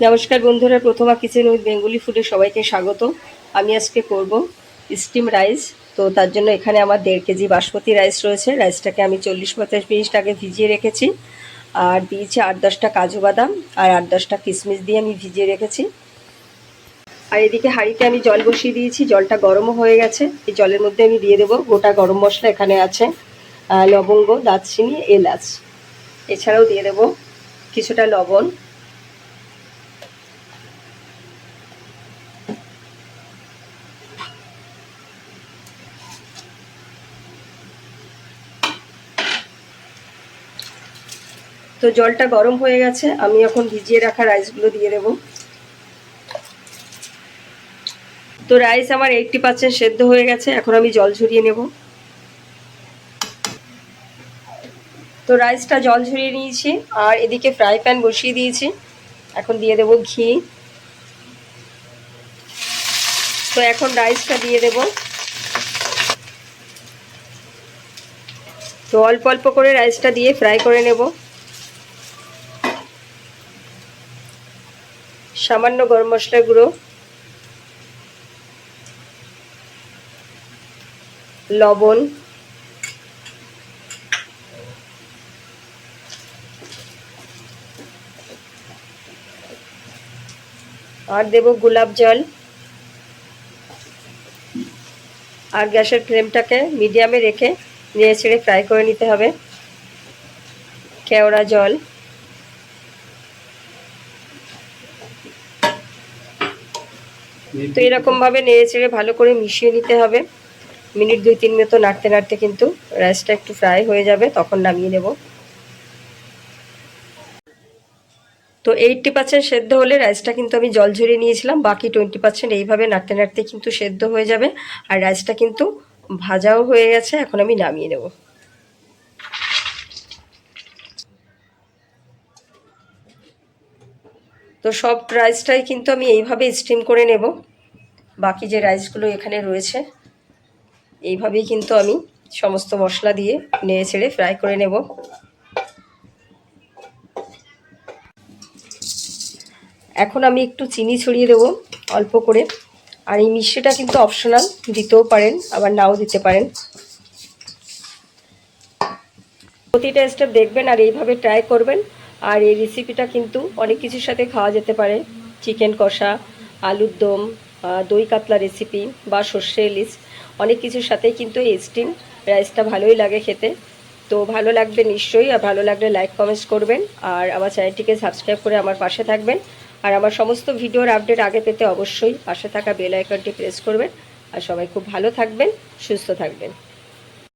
নমস্কার বন্ধুরা, প্রথমা kitchen with Bengali ফুডে সবাইকে স্বাগত। আমি আজকে করব স্টিম রাইস। তো তার জন্য এখানে আমার 1.5 কেজি বাসমতি রাইস রয়েছে। রাইসটাকে আমি 40-50 মিনিট আগে ভিজিয়ে রেখেছি, আর দিয়েছি 8-10টা কাজু বাদাম আর 8-10টা কিশমিশ দিয়ে আমি ভিজিয়ে রেখেছি। আর এদিকে হাঁড়িতে আমি জল বসিয়ে দিয়েছি, জলটা গরমও হয়ে গেছে। এই জলের মধ্যে আমি দিয়ে দেবো গোটা গরম মশলা। এখানে আছে লবঙ্গ, দারচিনি, এলাচ। এছাড়াও দিয়ে দেবো কিছুটা লবণ। তো জলটা গরম হয়ে গেছে, আমি এখন ভিজিয়ে রাখা রাইসগুলো দিয়ে দেব। তো রাইস আমার 80% সেদ্ধ হয়ে গেছে, এখন আমি জল ঝরিয়ে নেব। তো রাইসটা জল ঝরিয়ে নিয়েছি, আর এদিকে ফ্রাই প্যান বসিয়ে দিয়েছি। এখন দিয়ে দেব ঘি। তো এখন রাইসটা দিয়ে দেব। তো অল্প অল্প করে রাইসটা দিয়ে ফ্রাই করে নেব। সামান্য গরম মশলা গুঁড়ো, লবণ, আর দেব গোলাপ জল। আর গ্যাসের ফ্লেমটাকে মিডিয়ামে রেখে নেড়ে ছেড়ে ফ্রাই করে নিতে হবে। কেওড়া জল। তো এরকমভাবে নেড়ে চেড়ে ভালো করে মিশিয়ে নিতে হবে। মিনিট 2-3 মতো নাড়তে নাড়তে কিন্তু রাইসটা একটু ফ্রাই হয়ে যাবে, তখন নামিয়ে নেব। তো 80% সেদ্ধ হলে রাইসটা কিন্তু আমি জল ঝরিয়ে নিয়েছিলাম, বাকি 20% এইভাবে নাড়তে নাড়তে কিন্তু সেদ্ধ হয়ে যাবে। আর রাইসটা কিন্তু ভাজাও হয়ে গেছে, এখন আমি নামিয়ে নেব। তো সব রাইসটাই কিন্তু আমি এইভাবে স্টিম করে নেব। বাকি যে রাইসগুলো এখানে রয়েছে এইভাবেই কিন্তু আমি সমস্ত মশলা দিয়ে নেড়ে ছেড়ে ফ্রাই করে নেব। এখন আমি একটু চিনি ছড়িয়ে দেবো অল্প করে। আর এই মিষ্টিটা কিন্তু অপশনাল, দিতেও পারেন আবার নাও দিতে পারেন। প্রতিটা স্টেপ দেখবেন আর এইভাবে ট্রাই করবেন। আর এই রেসিপিটা কিন্তু অনেক কিছুর সাথে খাওয়া যেতে পারে। চিকেন কষা, আলুর দম, দই কাতলা রেসিপি বা সর্ষে ইলিশ, অনেক কিছুর সাথেই কিন্তু এই স্টিম রাইসটা ভালোই লাগে খেতে। তো ভালো লাগবে নিশ্চয়ই, আর ভালো লাগলে লাইক কমেন্টস করবেন, আর আমার চ্যানেলটিকে সাবস্ক্রাইব করে আমার পাশে থাকবেন। আর আমার সমস্ত ভিডিওর আপডেট আগে পেতে অবশ্যই পাশে থাকা বেল আইকনটি প্রেস করবেন। আর সবাই খুব ভালো থাকবেন, সুস্থ থাকবেন।